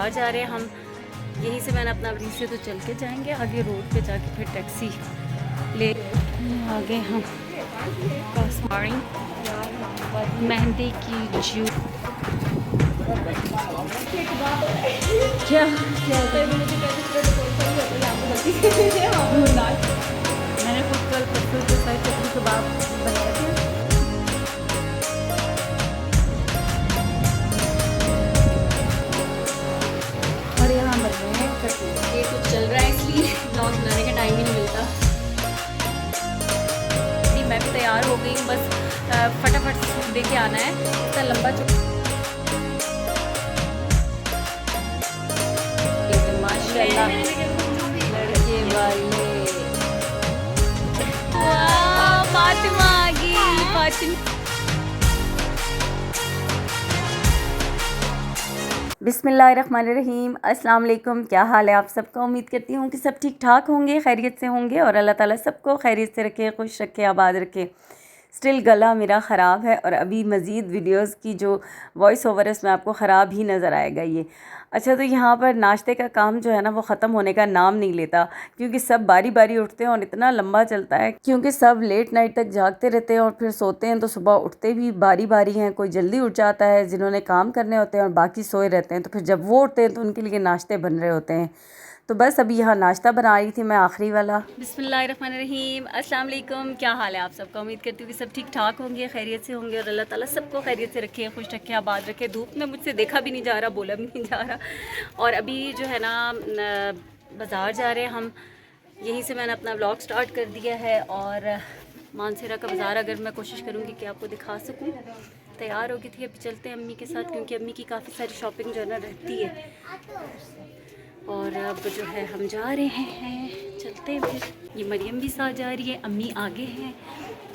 बाज़ार जा रहे हैं हम। यहीं से मैंने अपना अवरी से तो चल के जाएंगे, आगे रोड पे जाके फिर टैक्सी ले आगे हम कासमाड़ी मेहंदी की जू क्या मैंने खुद कल परसों के साथ कपड़े कबाब बनाए थे। और यहाँ बन रहे हैं ये कुछ चल रहा है इसलिए ब्लॉग बनाने का टाइम ही नहीं मिलता। मैं भी तैयार हो गई हूँ, बस फटाफट दे के आना है। इतना लंबा माशाल्लाह लड़के वाले फातिमा आ गई। बिस्मिल्लाहिर्रहमानिर्रहीम, अस्सलाम वालेकुम। क्या हाल है आप सबका? उम्मीद करती हूँ कि सब ठीक ठाक होंगे, खैरियत से होंगे और अल्लाह ताला सबको खैरियत से रखे, खुश रखे, आबाद रखे। स्टिल गला मेरा ख़राब है और अभी मज़ीद वीडियोस की जो वॉइस ओवर है उसमें आपको ख़राब ही नज़र आएगा ये। अच्छा, तो यहाँ पर नाश्ते का काम जो है ना वो ख़त्म होने का नाम नहीं लेता, क्योंकि सब बारी बारी उठते हैं और इतना लंबा चलता है क्योंकि सब लेट नाइट तक जागते रहते हैं और फिर सोते हैं। तो सुबह उठते भी बारी बारी हैं, कोई जल्दी उठ जाता है जिन्होंने काम करने होते हैं और बाकी सोए रहते हैं। तो फिर जब वो उठते हैं तो उनके लिए नाश्ते बन रहे होते हैं। तो बस अभी यहाँ नाश्ता बना रही थी मैं, आखिरी वाला। बिस्मिल्लाहिर्रहमानिर्रहीम, अस्सलाम वालेकुम। क्या हाल है आप सबका? उम्मीद करती हूँ कि सब ठीक ठाक होंगे, खैरियत से होंगे और अल्लाह ताला सबको खैरियत से रखे, खुश रखे, आबाद रखे। धूप में मुझसे देखा भी नहीं जा रहा, बोला भी नहीं जा रहा। और अभी जो है ना बाज़ार जा रहे हैं हम। यहीं से मैंने अपना व्लॉग स्टार्ट कर दिया है और मानसरा का बाज़ार अगर मैं कोशिश करूँगी कि आपको दिखा सकूँ। तैयार हो गई थी, अभी चलते हैं अम्मी के साथ, क्योंकि अम्मी की काफ़ी सारी शॉपिंग जो है ना रहती है। और अब जो है हम जा रहे हैं, चलते हैं फिर। ये मरियम भी साथ जा रही है, अम्मी आगे हैं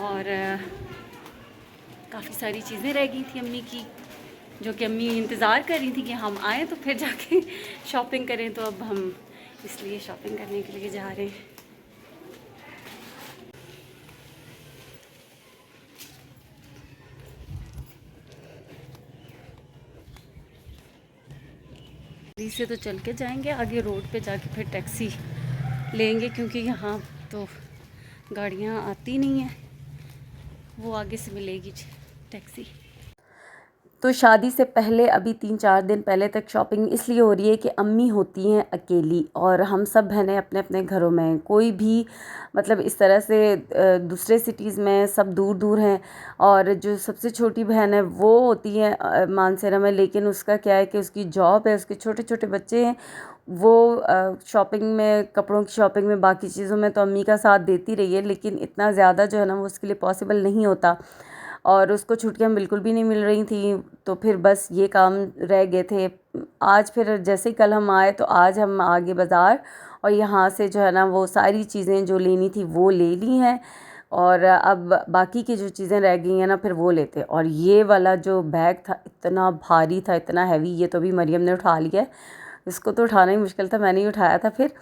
और काफ़ी सारी चीज़ें रह गई थी अम्मी की, जो कि अम्मी इंतज़ार कर रही थी कि हम आएँ तो फिर जाके शॉपिंग करें। तो अब हम इसलिए शॉपिंग करने के लिए जा रहे हैं। से तो चल के जाएंगे, आगे रोड पे जाके फिर टैक्सी लेंगे, क्योंकि यहाँ तो गाड़ियाँ आती नहीं हैं, वो आगे से मिलेगी टैक्सी। तो शादी से पहले अभी 3-4 दिन पहले तक शॉपिंग इसलिए हो रही है कि अम्मी होती हैं अकेली और हम सब बहनें अपने अपने घरों में, कोई भी मतलब इस तरह से दूसरे सिटीज़ में सब दूर दूर हैं। और जो सबसे छोटी बहन है वो होती है मानसरा में, लेकिन उसका क्या है कि उसकी जॉब है, उसके छोटे छोटे बच्चे हैं। वो शॉपिंग में, कपड़ों की शॉपिंग में, बाकी चीज़ों में तो अम्मी का साथ देती रही है, लेकिन इतना ज़्यादा जो है ना वो उसके लिए पॉसिबल नहीं होता और उसको छुट्टियां बिल्कुल भी नहीं मिल रही थी। तो फिर बस ये काम रह गए थे। आज फिर जैसे ही कल हम आए तो आज हम आगे बाज़ार और यहाँ से जो है ना वो सारी चीज़ें जो लेनी थी वो ले ली हैं और अब बाकी की जो चीज़ें रह गई हैं ना फिर वो लेते। और ये वाला जो बैग था इतना भारी था, इतना हैवी, ये तो अभी मरियम ने उठा लिया है, इसको तो उठाना ही मुश्किल था, मैंने ही उठाया था फिर।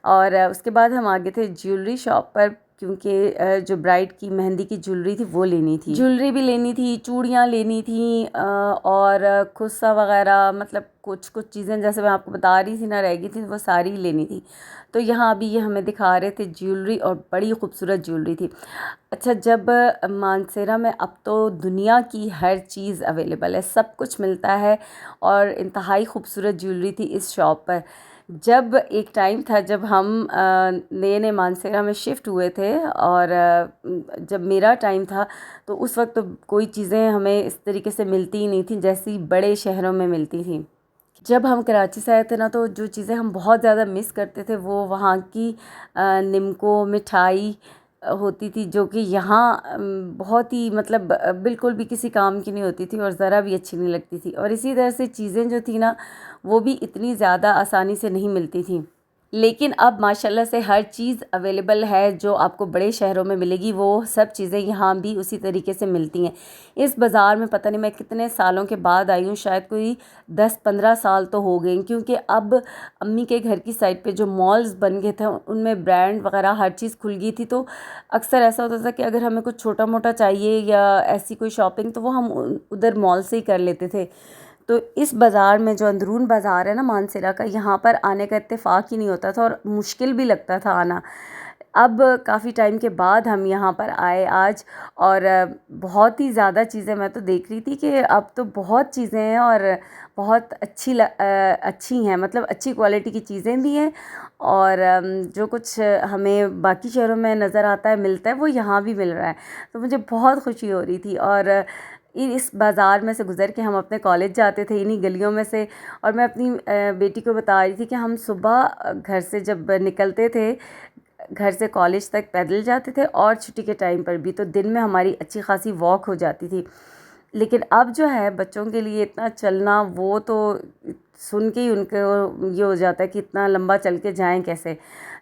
और उसके बाद हम आगे थे ज्वेलरी शॉप पर, क्योंकि जो ब्राइड की मेहंदी की ज्वेलरी थी वो लेनी थी, ज्वेलरी भी लेनी थी, चूड़ियाँ लेनी थी और खुस्सा वगैरह, मतलब कुछ कुछ चीज़ें जैसे मैं आपको बता रही थी ना रह गई थी, वो सारी लेनी थी। तो यहाँ अभी ये हमें दिखा रहे थे ज्वेलरी और बड़ी खूबसूरत ज्वेलरी थी। अच्छा, जब मानसरा में अब तो दुनिया की हर चीज़ अवेलेबल है, सब कुछ मिलता है और इंतहाई खूबसूरत ज्वेलरी थी इस शॉप पर। जब एक टाइम था जब हम नए नए मानसरा में शिफ्ट हुए थे और जब मेरा टाइम था तो उस वक्त तो कोई चीज़ें हमें इस तरीके से मिलती ही नहीं थी जैसी बड़े शहरों में मिलती थी। जब हम कराची से आए थे ना तो जो चीज़ें हम बहुत ज़्यादा मिस करते थे वो वहाँ की निमको मिठाई होती थी, जो कि यहाँ बहुत ही मतलब बिल्कुल भी किसी काम की नहीं होती थी और ज़रा भी अच्छी नहीं लगती थी। और इसी तरह से चीज़ें जो थी ना वो भी इतनी ज़्यादा आसानी से नहीं मिलती थी। लेकिन अब माशाल्लाह से हर चीज़ अवेलेबल है जो आपको बड़े शहरों में मिलेगी, वो सब चीज़ें यहाँ भी उसी तरीके से मिलती हैं। इस बाज़ार में पता नहीं मैं कितने सालों के बाद आई हूँ, शायद कोई 10-15 साल तो हो गए, क्योंकि अब अम्मी के घर की साइड पे जो मॉल्स बन गए थे उनमें ब्रांड वगैरह हर चीज़ खुल गई थी। तो अक्सर ऐसा होता था कि अगर हमें कुछ छोटा मोटा चाहिए या ऐसी कोई शॉपिंग तो वो हम उधर मॉल से ही कर लेते थे। तो इस बाज़ार में जो अंदरून बाज़ार है ना मानसरा का, यहाँ पर आने का इत्तेफाक ही नहीं होता था और मुश्किल भी लगता था आना। अब काफ़ी टाइम के बाद हम यहाँ पर आए आज, और बहुत ही ज़्यादा चीज़ें मैं तो देख रही थी कि अब तो बहुत चीज़ें हैं और बहुत अच्छी हैं, मतलब अच्छी क्वालिटी की चीज़ें भी हैं, और जो कुछ हमें बाकी शहरों में नज़र आता है मिलता है वो यहाँ भी मिल रहा है। तो मुझे बहुत खुशी हो रही थी, और इस बाज़ार में से गुज़र के हम अपने कॉलेज जाते थे इन्हीं गलियों में से। और मैं अपनी बेटी को बता रही थी कि हम सुबह घर से जब निकलते थे, घर से कॉलेज तक पैदल जाते थे, और छुट्टी के टाइम पर भी, तो दिन में हमारी अच्छी खासी वॉक हो जाती थी। लेकिन अब जो है बच्चों के लिए इतना चलना, वो तो सुन के ही उनको ये हो जाता है कि इतना लंबा चल के जाएं कैसे।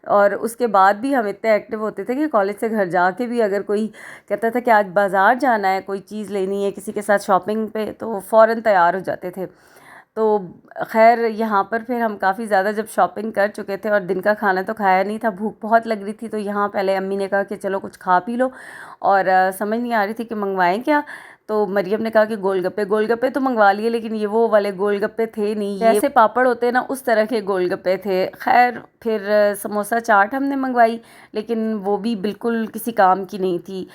और उसके बाद भी हम इतने एक्टिव होते थे कि कॉलेज से घर जाके भी अगर कोई कहता था कि आज बाज़ार जाना है, कोई चीज़ लेनी है किसी के साथ शॉपिंग पे, तो फ़ौरन तैयार हो जाते थे। तो खैर यहाँ पर फिर हम काफ़ी ज़्यादा जब शॉपिंग कर चुके थे और दिन का खाना तो खाया नहीं था, भूख बहुत लग रही थी, तो यहाँ पहले अम्मी ने कहा कि चलो कुछ खा पी लो, और समझ नहीं आ रही थी कि मंगवाएं क्या। तो मरियम ने कहा कि गोलगप्पे तो मंगवा लिए, लेकिन ये वो वाले गोलगप्पे थे नहीं, जैसे पापड़ होते हैं ना उस तरह के गोलगप्पे थे। खैर फिर समोसा चाट हमने मंगवाई, लेकिन वो भी बिल्कुल किसी काम की नहीं थी।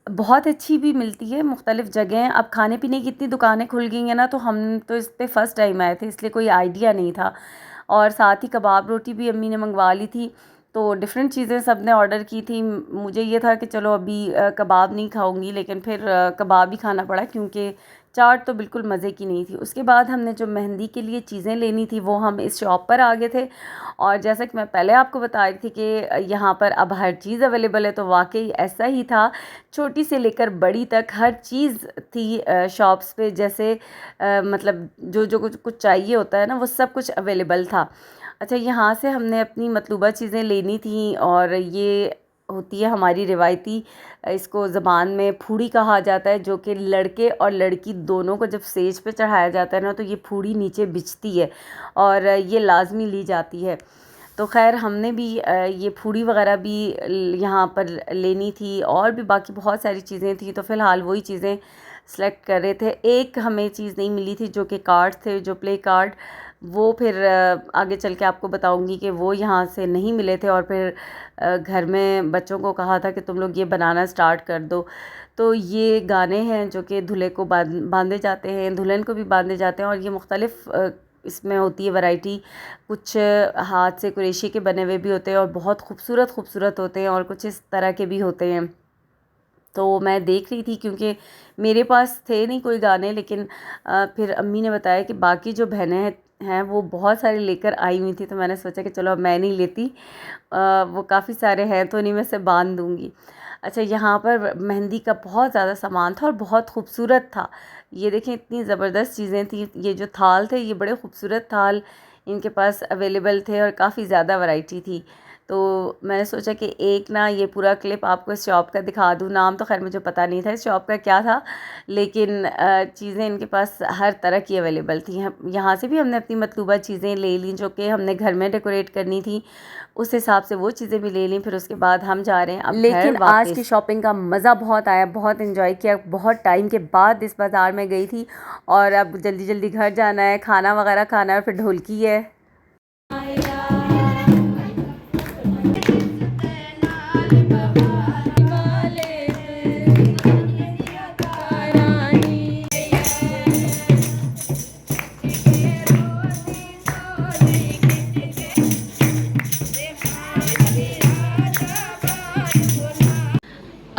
बहुत अच्छी भी मिलती है मुख्तलिफ़ जगह। अब खाने पीने की इतनी दुकानें खुल गई हैं ना, तो हम तो इस पे फ़र्स्ट टाइम आए थे, इसलिए कोई आइडिया नहीं था। और साथ ही कबाब रोटी भी अम्मी ने मंगवा ली थी, तो डिफरेंट चीज़ें सब ने ऑर्डर की थी। मुझे ये था कि चलो अभी कबाब नहीं खाऊंगी, लेकिन फिर कबाब ही खाना पड़ा, क्योंकि चाट तो बिल्कुल मज़े की नहीं थी। उसके बाद हमने जो मेहंदी के लिए चीज़ें लेनी थी वो हम इस शॉप पर आ गए थे, और जैसा कि मैं पहले आपको बता रही थी कि यहाँ पर अब हर चीज़ अवेलेबल है, तो वाकई ऐसा ही था। छोटी से लेकर बड़ी तक हर चीज़ थी शॉप्स पे, जैसे मतलब जो जो कुछ चाहिए होता है ना, वो सब कुछ अवेलेबल था। अच्छा, यहाँ से हमने अपनी मतलूबा चीज़ें लेनी थी, और ये होती है हमारी रिवायती, इसको ज़बान में फूड़ी कहा जाता है, जो कि लड़के और लड़की दोनों को जब स्टेज पे चढ़ाया जाता है ना, तो ये फूड़ी नीचे बिछती है और ये लाजमी ली जाती है। तो खैर हमने भी ये फूड़ी वगैरह भी यहाँ पर लेनी थी, और भी बाकी बहुत सारी चीज़ें थी, तो फ़िलहाल वही चीज़ें सेलेक्ट कर रहे थे। एक हमें चीज़ नहीं मिली थी जो कि कार्ड थे, जो प्ले कार्ड, वो फिर आगे चल के आपको बताऊंगी कि वो यहाँ से नहीं मिले थे, और फिर घर में बच्चों को कहा था कि तुम लोग ये बनाना स्टार्ट कर दो। तो ये गाने हैं जो कि दूल्हे को बांधे जाते हैं, दुल्हन को भी बांधे जाते हैं, और ये मुख्तलिफ़ इसमें होती है वैरायटी। कुछ हाथ से कुरेशी के बने हुए भी होते हैं और बहुत खूबसूरत खूबसूरत होते हैं, और कुछ इस तरह के भी होते हैं। तो मैं देख रही थी, क्योंकि मेरे पास थे नहीं कोई गाने, लेकिन फिर अम्मी ने बताया कि बाकी जो बहनें हैं वो बहुत सारे लेकर आई हुई थी, तो मैंने सोचा कि चलो अब मैं नहीं लेती, वो काफ़ी सारे हैं तो उन्हीं में से बांध दूँगी। अच्छा, यहाँ पर मेहंदी का बहुत ज़्यादा सामान था और बहुत खूबसूरत था। ये देखें, इतनी ज़बरदस्त चीज़ें थी। ये जो थाल थे, ये बड़े खूबसूरत थाल इनके पास अवेलेबल थे, और काफ़ी ज़्यादा वैरायटी थी। तो मैंने सोचा कि एक ना ये पूरा क्लिप आपको इस शॉप का दिखा दूँ। नाम तो खैर मुझे पता नहीं था इस शॉप का क्या था, लेकिन चीज़ें इनके पास हर तरह की अवेलेबल थी। यहाँ से भी हमने अपनी मतलूबा चीज़ें ले लीं, जो कि हमने घर में डेकोरेट करनी थी, उस हिसाब से वो चीज़ें भी ले लीं। फिर उसके बाद हम जा रहे हैं अब। लेकिन आज की शॉपिंग का मज़ा बहुत आया, बहुत इन्जॉय किया। बहुत टाइम के बाद इस बाज़ार में गई थी, और अब जल्दी जल्दी घर जाना है, खाना वगैरह खाना है, और फिर ढोलकी है।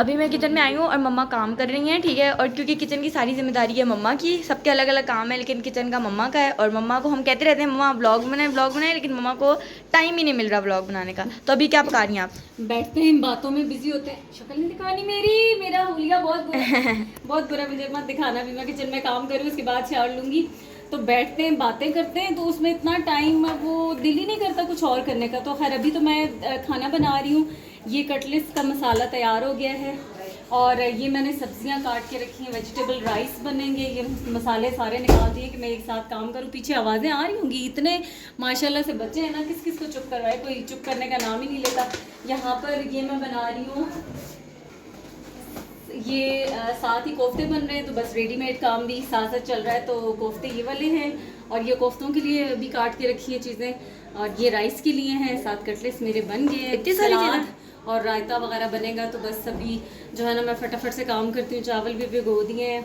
अभी मैं किचन में आई हूँ और मम्मा काम कर रही हैं, ठीक है। और क्योंकि किचन की सारी जिम्मेदारी है मम्मा की, सबके अलग अलग काम है, लेकिन किचन का मम्मा का है। और मम्मा को हम कहते रहते हैं मम्मा व्लॉग बनाए, लेकिन मम्मा को टाइम ही नहीं मिल रहा व्लॉग बनाने का। तो अभी क्या पका रही हैं आप? बैठते हैं, बातों में बिजी होते हैं। शक्ल नहीं दिखानी मेरी, मेरा हुलिया बहुत बुरा बहुत बुरा, मुझे मत दिखाना। भी मैं किचन में काम करूँ, उसके बाद शावर लूँगी, तो बैठते हैं बातें करते हैं, तो उसमें इतना टाइम वो दिल ही नहीं करता कुछ और करने का। तो खैर अभी तो मैं खाना बना रही हूँ। ये कटलेट्स का मसाला तैयार हो गया है, और ये मैंने सब्जियां काट के रखी हैं, वेजिटेबल राइस बनेंगे। ये मसाले सारे निकाल दिए कि मैं एक साथ काम करूँ। पीछे आवाज़ें आ रही होंगी, इतने माशाल्लाह से बच्चे हैं ना, किस किस को चुप करवाए, कोई चुप करने का नाम ही नहीं लेता। यहाँ पर ये मैं बना रही हूँ, ये साथ ही कोफ्ते बन रहे हैं, तो बस रेडीमेड काम भी साथ साथ चल रहा है। तो कोफ्ते ये वाले हैं, और ये कोफ्तों के लिए भी काट के रखी है चीज़ें, और ये राइस के लिए हैं। साथ कटलेट्स मेरे बन गए हैं, इतनी सारी सलाद और रायता वगैरह बनेगा। तो बस अभी जो है ना मैं फटाफट से काम करती हूँ। चावल भी भिगो दिए हैं,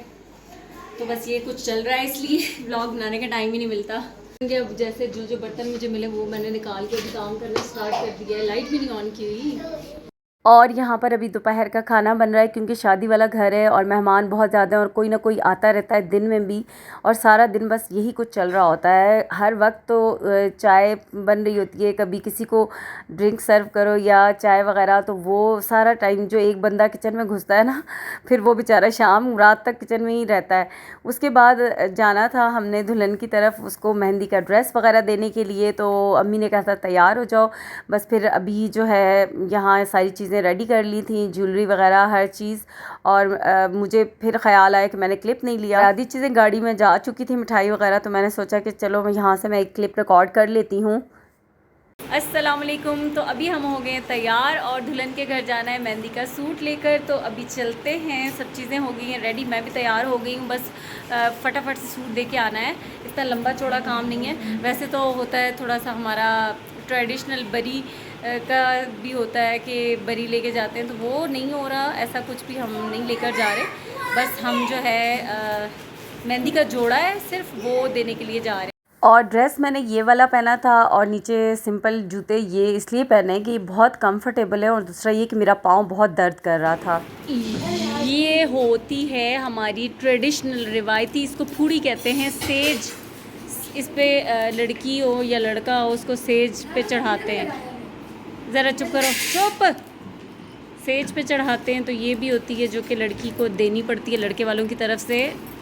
तो बस ये कुछ चल रहा है, इसलिए व्लॉग बनाने का टाइम ही नहीं मिलता। अब जैसे जो जो बर्तन मुझे मिले वो मैंने निकाल के अभी काम करना स्टार्ट कर दिया है। लाइट भी नहीं ऑन की हुई। और यहाँ पर अभी दोपहर का खाना बन रहा है, क्योंकि शादी वाला घर है और मेहमान बहुत ज़्यादा हैं और कोई ना कोई आता रहता है दिन में भी, और सारा दिन बस यही कुछ चल रहा होता है। हर वक्त तो चाय बन रही होती है, कभी किसी को ड्रिंक सर्व करो या चाय वगैरह, तो वो सारा टाइम जो एक बंदा किचन में घुसता है ना, फिर वो बेचारा शाम रात तक किचन में ही रहता है। उसके बाद जाना था हमने दुल्हन की तरफ, उसको मेहंदी का ड्रेस वगैरह देने के लिए, तो अम्मी ने कहा था तैयार हो जाओ। बस फिर अभी जो है यहाँ सारी चीज़ें रेडी कर ली थी, ज्वेलरी वगैरह हर चीज़। और मुझे फिर ख्याल आया कि मैंने क्लिप नहीं लिया, आधी चीज़ें गाड़ी में जा चुकी थी, मिठाई वगैरह, तो मैंने सोचा कि चलो यहाँ से मैं एक क्लिप रिकॉर्ड कर लेती हूँ। अस्सलाम वालेकुम। तो अभी हम हो गए तैयार और दुल्हन के घर जाना है मेहंदी का सूट लेकर। तो अभी चलते हैं, सब चीज़ें हो गई हैं रेडी, मैं भी तैयार हो गई हूँ। बस फटाफट से सूट दे के आना है। इतना लंबा चौड़ा काम नहीं है। वैसे तो होता है थोड़ा सा हमारा ट्रेडिशनल बरी का भी होता है कि बरी लेके जाते हैं, तो वो नहीं हो रहा, ऐसा कुछ भी हम नहीं लेकर जा रहे। बस हम जो है मेहंदी का जोड़ा है सिर्फ वो देने के लिए जा रहे हैं। और ड्रेस मैंने ये वाला पहना था और नीचे सिंपल जूते ये इसलिए पहने कि बहुत कंफर्टेबल है, और दूसरा ये कि मेरा पाँव बहुत दर्द कर रहा था। ये होती है हमारी ट्रेडिशनल रिवायती, इसको फूड़ी कहते हैं, सेज। इस पे लड़की हो या लड़का हो उसको सेज पे चढ़ाते हैं। ज़रा चुप करो, चुप। सेज पे चढ़ाते हैं, तो ये भी होती है जो कि लड़की को देनी पड़ती है लड़के वालों की तरफ से,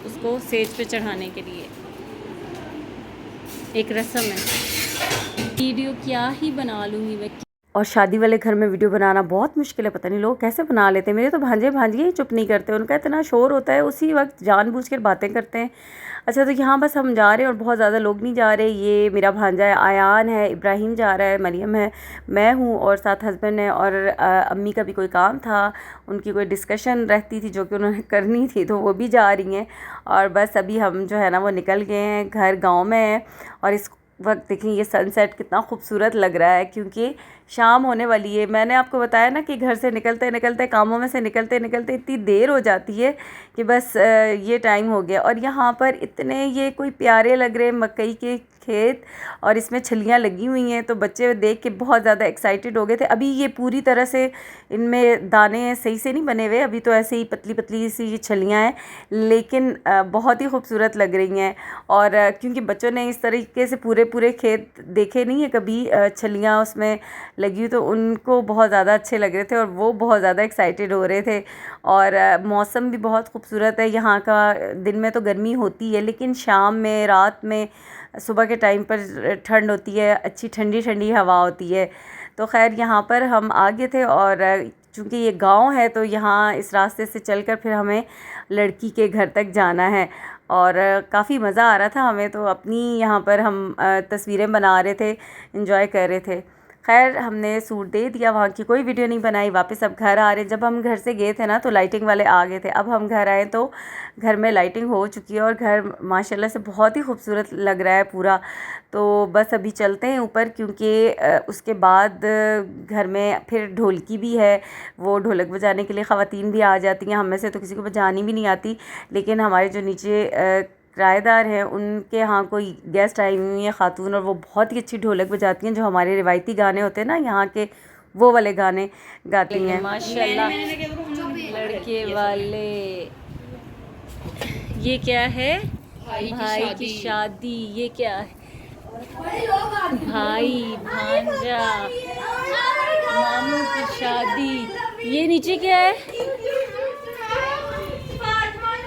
उसको सेज पे चढ़ाने के लिए एक रस्म है। वीडियो क्या ही बना लूँगी मैं। और शादी वाले घर में वीडियो बनाना बहुत मुश्किल है, पता नहीं लोग कैसे बना लेते हैं। मेरे तो भांजे भांजिए ही चुप नहीं करते, उनका इतना शोर होता है, उसी वक्त जानबूझकर बातें करते हैं। अच्छा, तो यहाँ बस हम जा रहे हैं और बहुत ज़्यादा लोग नहीं जा रहे। ये मेरा भांजा है, आयान है, इब्राहिम जा रहा है, मरियम है, मैं हूँ और साथ हस्बैंड है। और अम्मी का भी कोई काम था, उनकी कोई डिस्कशन रहती थी जो कि उन्होंने करनी थी, तो वो भी जा रही हैं। और बस अभी हम जो है ना वो निकल गए हैं, घर गाँव में है। और इस वक्त देखें ये सनसेट कितना खूबसूरत लग रहा है, क्योंकि शाम होने वाली है। मैंने आपको बताया ना कि घर से निकलते निकलते, कामों में से निकलते निकलते इतनी देर हो जाती है कि बस ये टाइम हो गया। और यहाँ पर इतने ये कोई प्यारे लग रहे मकई के खेत, और इसमें छलियाँ लगी हुई हैं, तो बच्चे देख के बहुत ज़्यादा एक्साइटेड हो गए थे। अभी ये पूरी तरह से इनमें दाने सही से नहीं बने हुए, अभी तो ऐसे ही पतली पतली सी ये छलियाँ हैं, लेकिन बहुत ही खूबसूरत लग रही हैं। और क्योंकि बच्चों ने इस तरीके से पूरे पूरे खेत देखे नहीं है कभी, छलियाँ उसमें लगी हुई, तो उनको बहुत ज़्यादा अच्छे लग रहे थे और वो बहुत ज़्यादा एक्साइटेड हो रहे थे। और मौसम भी बहुत खूबसूरत है यहाँ का। दिन में तो गर्मी होती है, लेकिन शाम में, रात में, सुबह के टाइम पर ठंड होती है, अच्छी ठंडी ठंडी हवा होती है। तो खैर यहाँ पर हम आ गए थे, और चूँकि ये गांव है तो यहाँ इस रास्ते से चलकर फिर हमें लड़की के घर तक जाना है। और काफ़ी मज़ा आ रहा था हमें, तो अपनी यहाँ पर हम तस्वीरें बना रहे थे, एंजॉय कर रहे थे। खैर हमने सूट दे दिया, वहाँ की कोई वीडियो नहीं बनाई। वापस अब घर आ रहे। जब हम घर से गए थे ना तो लाइटिंग वाले आ गए थे, अब हम घर आए तो घर में लाइटिंग हो चुकी है और घर माशाल्लाह से बहुत ही खूबसूरत लग रहा है पूरा। तो बस अभी चलते हैं ऊपर, क्योंकि उसके बाद घर में फिर ढोलकी भी है, वो ढोलक बजाने के लिए ख़वातीन भी आ जाती हैं। हम में से तो किसी को बजानी भी नहीं आती, लेकिन हमारे जो नीचे किराएदार हैं उनके यहाँ कोई गेस्ट आई हुई हैं ख़ातून, और वो बहुत ही अच्छी ढोलक बजाती हैं, जो हमारे रिवायती गाने होते हैं ना यहाँ के, वो वाले गाने गाती हैं माशाल्लाह। लड़के वाले, ये क्या है? भाई की शादी। ये क्या है? भाई भांजा, मामू की शादी। ये नीचे क्या है?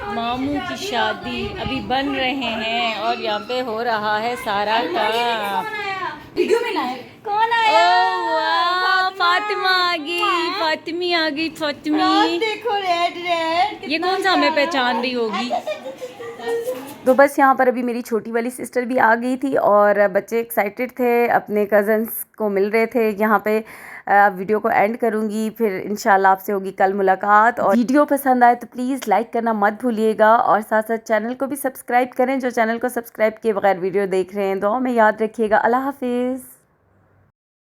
मामू की शादी अभी बन रहे हैं, और यहाँ पे हो रहा है सारा काम। कौन आया? ओह वाह, फातिमा आ गई, फातिमी आ गई, फातिमी। देखो रेड रेड, ये कौन सा हमें पहचान रही होगी? तो बस यहाँ पर अभी मेरी छोटी वाली सिस्टर भी आ गई थी और बच्चे एक्साइटेड थे, अपने कज़न्स को मिल रहे थे यहाँ पे। वीडियो को एंड करूँगी, फिर इंशाल्लाह आपसे होगी कल मुलाकात। और वीडियो पसंद आए तो प्लीज़ लाइक करना मत भूलिएगा और साथ साथ चैनल को भी सब्सक्राइब करें, जो चैनल को सब्सक्राइब किए बगैर वीडियो देख रहे हैं। दुआ में याद रखिएगा। अल्लाह हाफिज़।